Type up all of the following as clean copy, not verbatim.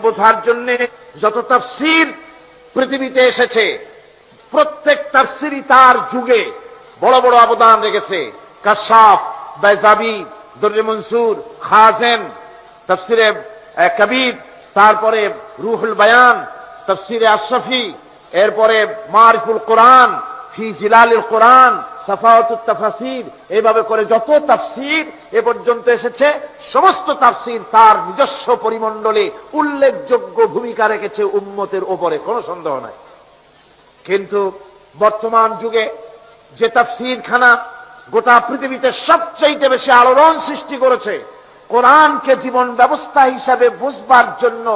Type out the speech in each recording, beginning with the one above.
বোঝার জন্য যত তাফসীর পৃথিবীতে এসেছে, প্রত্যেক তাফসীরই তার যুগে বড় বড় অবদান রেখেছে। কাশাফ, বাইজাবি, দুররে মনসুর, খাজেন, তাফসীরে কবির, তারপরে রুহুল বায়ান, তাফসীরে আশরাফি, এরপরে মারিফুল কোরআন, ফি জিলালিল কোরআন, সাফাওয়াতুত তাফাসির, এইভাবে করে যত তাফসীর এ পর্যন্ত এসেছে, সমস্ত তাফসীর তার নিজস্ব পরিমণ্ডলে উল্লেখযোগ্য ভূমিকা রেখেছে উম্মতের ওপরে, কোনো সন্দেহ নাই। কিন্তু বর্তমান যুগে যে তাফসীরখানা গোটা পৃথিবীতে সবচাইতে বেশি আলোড়ন সৃষ্টি করেছে, কোরআনকে জীবন ব্যবস্থা হিসাবে বুঝবার জন্য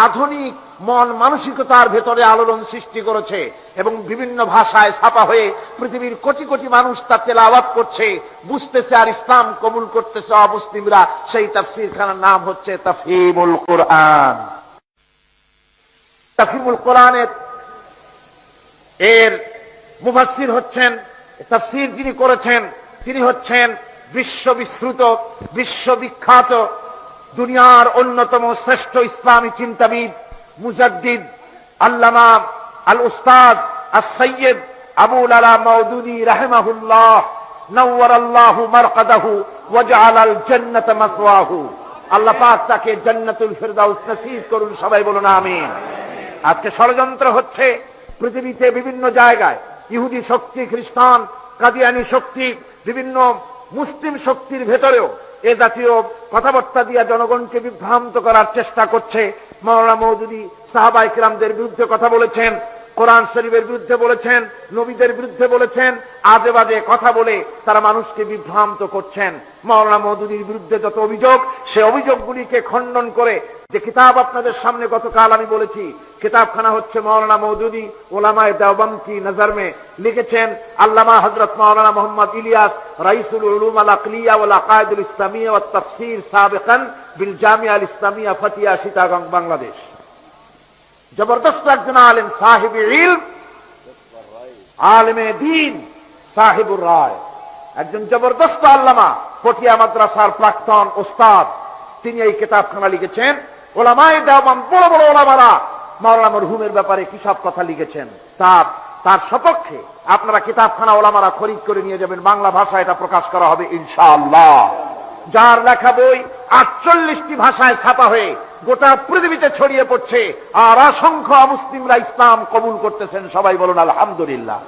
আধুনিক মন মানসিকতার ভেতরে আলোড়ন সৃষ্টি করেছে এবং বিভিন্ন ভাষায় ছাপা হয়ে পৃথিবীর কোটি কোটি মানুষ তা তেলাওয়াত করছে, বুঝতেছে আর ইসলাম কবুল করতেছে অমুসলিমরা, সেই তাফসীরখানার নাম হচ্ছে তাফহিমুল কোরআন। তাফহিমুল কোরআনের এর মুফাসসির হচ্ছেন, তাফসীর যিনি করেছেন তিনি হচ্ছেন বিশ্ববিশ্রুত, বিশ্ববিখ্যাত, দুনিয়ার অন্যতম শ্রেষ্ঠ ইসলামী চিন্তাবিদ, মুজাদ্দিদ, আল্লামা আল উস্তাজ আস-সাইয়্যিদ আবুল আলা মাওদুদী রাহিমাহুল্লাহ, নাওয়ারাল্লাহু মারকাদাহু ওয়া জাআলাল জান্নাতা মাসওয়াহু। আল্লাহ পাক তাকে জান্নাতুল ফিরদাউস নসিব করুন, সবাই বলুন আমিন। আজকে ষড়যন্ত্র হচ্ছে পৃথিবীতে বিভিন্ন জায়গায়, ইহুদি শক্তি, খ্রিস্টান, কাদিয়ানি শক্তি, বিভিন্ন মুসলিম শক্তির ভেতরেও এ জাতীয় কথাবার্তা দিয়ে জনগণকে বিভ্রান্ত করার চেষ্টা করছে। মাওলানা মওদুদী সাহাবায়ে কিরামদের বিরুদ্ধে কথা বলেছেন, কোরআন শরীফের বিরুদ্ধে বলেছেন, নবীদের বিরুদ্ধে বলেছেন, আজে বাজে কথা বলে তারা মানুষকে বিভ্রান্ত করছেন। মাওলানা মওদুদীর বিরুদ্ধে যত অভিযোগ, সে অভিযোগগুলিকে খণ্ডন করে যে কিতাব আপনাদের সামনে গতকাল আমি বলেছি, কিতাবখানা হচ্ছে মাওলানা মওদুদী উলামায়ে দেওবন্দ কি নজর মে, লিখেছেন আল্লামা হযরত মাওলানা মোহাম্মদ ইলিয়াস, রাইসুল উলুম আল আকলিয়া ওয়াল আকায়েদুল ইসলামিয়া ওয়াত তাফসীর সাবিকান বিল জামিয়া আল ইসলামিয়া ফাতিয়া চিটাগং বাংলাদেশ। জবরদস্ত একজন আলেম, সাহিবে ইলম, আলেমে দ্বীন, সাহিবুর রায়, একজন জবরদস্ত আল্লামা, পটিয়া মাদ্রাসার প্রাক্তন ওস্তাদ, তিনি এই কিতাবখানা লিখেছেন। উলামায়ে দেওবন্দ, বড় বড় উলামারা মাওলানা মরহুমের ব্যাপারে কি সব কথা লিখেছেন, তার সপক্ষে আপনারা কিতাবখানা ওলামারা খরিদ করে নিয়ে যাবেন, বাংলা ভাষায় এটা প্রকাশ করা হবে ইনশাআল্লাহ। যার লেখা বই 48টি ভাষায় ছাপা হয়ে গোটা পৃথিবীতে ছড়িয়ে পড়ছে, আর অসংখ্য অমুসলিমরা ইসলাম কবুল করতেছেন, সবাই বলুন আলহামদুলিল্লাহ।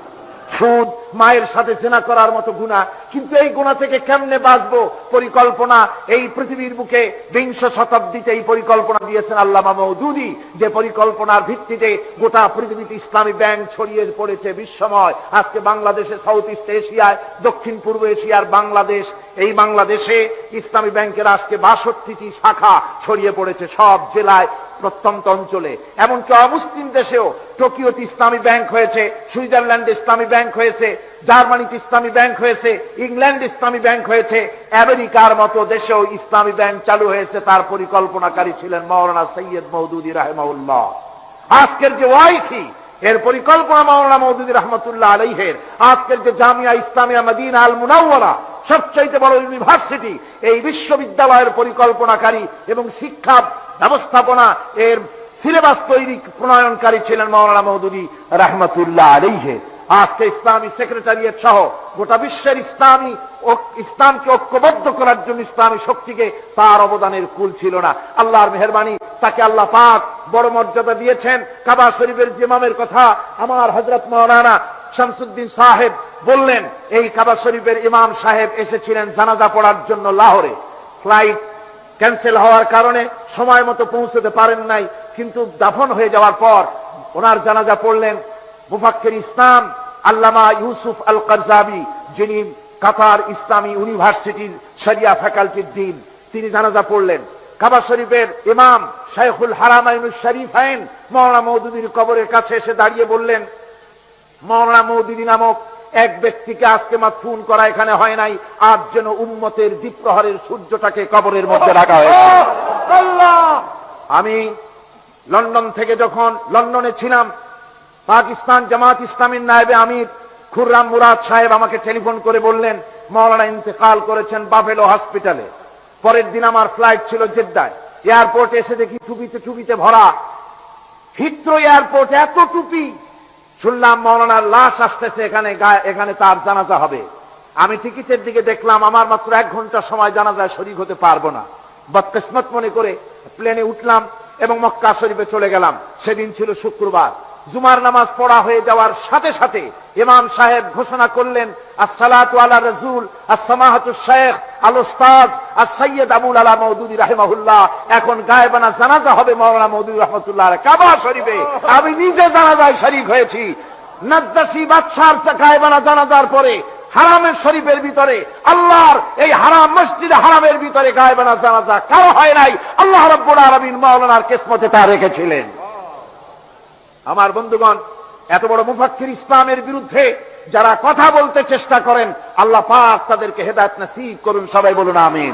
সুদ, মায়ের সাথে জেনা করার মতো গুনাহ, কিন্তু এই গুনাহ থেকে কেমনে বাঁচবো, পরিকল্পনা এই পৃথিবীর বুকে 20 শতাব্দীতে এই পরিকল্পনা দিয়েছেন আল্লামা মওদুদী, যে পরিকল্পনার ভিত্তিতে গোটা পৃথিবীতে ইসলামী ব্যাংক ছড়িয়ে পড়েছে বিশ্বময়। আজকে বাংলাদেশে, সাউথ ইস্ট এশিয়ায়, দক্ষিণ পূর্ব এশিয়ার বাংলাদেশ, এই বাংলাদেশে ইসলামী ব্যাংকের আজকে 62টি শাখা ছড়িয়ে পড়েছে সব জেলায়, প্রত্যন্ত অঞ্চলে। এমনকি অমুসলিম দেশেও টোকিওতে ইসলামী ব্যাংক হয়েছে, সুইজারল্যান্ডে ইসলামী ব্যাংক হয়েছে, জার্মানিতে ইসলামী ব্যাংক হয়েছে, ইংল্যান্ডে ইসলামী ব্যাংক হয়েছে, আমেরিকার মতো দেশেও ইসলামী ব্যাংক চালু হয়েছে। তার পরিকল্পনাকারী ছিলেন মাওলানা সৈয়দ মওদুদী রাহিমাহুল্লাহ। আজকের যে ওয়াইসি, এর পরিকল্পনা মাওলানা মওদুদী রাহমাতুল্লাহ আলাইহির। আজকের যে জামিয়া ইসলামিয়া মদিনা আল মুনাওয়ারা, সবচাইতে বড় ইউনিভার্সিটি, এই বিশ্ববিদ্যালয়ের পরিকল্পনাকারী এবং শিক্ষা ব্যবস্থাপনা এর সিলেবাস তৈরি প্রণয়নকারী ছিলেন মাওলানা মওদুদী রাহমাতুল্লাহ আলাইহি। আজকে ইসলামী সেক্রেটারিয়েট সহ গোটা বিশ্বের ইসলামকে ঐক্যবদ্ধ করার জন্য ইসলামী শক্তিকে তার অবদানের কুল ছিল না। আল্লাহর মেহেরবানি, তাকে আল্লাহ পাক বড় মর্যাদা দিয়েছেন। কাবা শরীফের ইমামের কথা আমার হযরত মাওলানা শামসুদ্দিন সাহেব বললেন, এই কাবা শরীফের ইমাম সাহেব এসেছিলেন জানাজা পড়ার জন্য লাহোরে, ফ্লাইট ক্যান্সেল হওয়ার কারণে সময় মতো পৌঁছতে পারেন নাই, কিন্তু দাফন হয়ে যাওয়ার পর ওনার জানাজা পড়লেন মুফাক্কির ইসলাম আল্লামা ইউসুফ আল কারজাবি, যিনি কাতার ইসলামী ইউনিভার্সিটির শরিয়া ফ্যাকাল্টির ডিন, তিনি জানাজা পড়লেন। কাবা শরীফের ইমাম শাইখুল হারামাইনুশ শরীফাইন মাওলানা মওদুদীর কবরের কাছে এসে দাঁড়িয়ে বললেন, মাওলানা মওদুদী নামক এক ব্যক্তিকে আজকে মাদফুন করা এখানে হয় নাই, আজ যেন উম্মতের দ্বীপ্রহরের সূর্যটাকে কবরের মধ্যে রাখা হয়েছে। আমি লন্ডন থেকে যখন লন্ডনে ছিলাম, পাকিস্তান জামাত ইসলামীর নায়েবে আমির খুররাম মুরাদ সাহেব আমাকে টেলিফোন করে বললেন, মাওলানা ইন্তেকাল করেছেন বাফেলো হসপিটালে। পরের দিন আমার ফ্লাইট ছিল জেদ্দায়, এয়ারপোর্টে এসে দেখি টুপিতে ভরা। হিথ্রো এয়ারপোর্ট এত টুপি। শুনলাম মাওলানার লাশ আসতেছে এখানে তার জানাজা হবে। আমি টিকিটের দিকে দেখলাম আমার মাত্র 1 ঘন্টা সময়, জানাজায় শরীক হতে পারবো না। বদকিসমত মনে করে প্লেনে উঠলাম এবং মক্কা শরীফে চলে গেলাম। সেদিন ছিল শুক্রবার। জুমার নামাজ পড়া হয়ে যাওয়ার সাথে সাথে ইমাম সাহেব ঘোষণা করলেন, আসসালাতু আলা রাসূল আসসামাহাতু শেখ আল উস্তাদ as-সাইয়্যিদ আবুল আলা মওদুদী রাহিমাহুল্লাহ। এখন গায়েবানা জানাজা হবে মাওলানা মওদুদী রাহমাতুল্লাহ আলাইহি কাবা শরীফে। আমি নিজে জানাজায় শরীক হয়েছি। নাজ্জাশী বাদশার গায়েবানা জানাজার পরে হারামের শরীফের ভিতরে, আল্লাহর এই হারাম মসজিদে হারামের ভিতরে গায়েবানা জানাজা কারো হয় নাই। আল্লাহ রাব্বুল আলামিন মাওলানার কিসমতে তা রেখেছিলেন। আমার বন্ধুগণ, এত বড় মুফাক্কির ইসলামের বিরুদ্ধে যারা কথা বলতে চেষ্টা করেন, আল্লাহ পাক তাদেরকে হেদায়েত নসিব করুন। সবাই বলুন আমিন।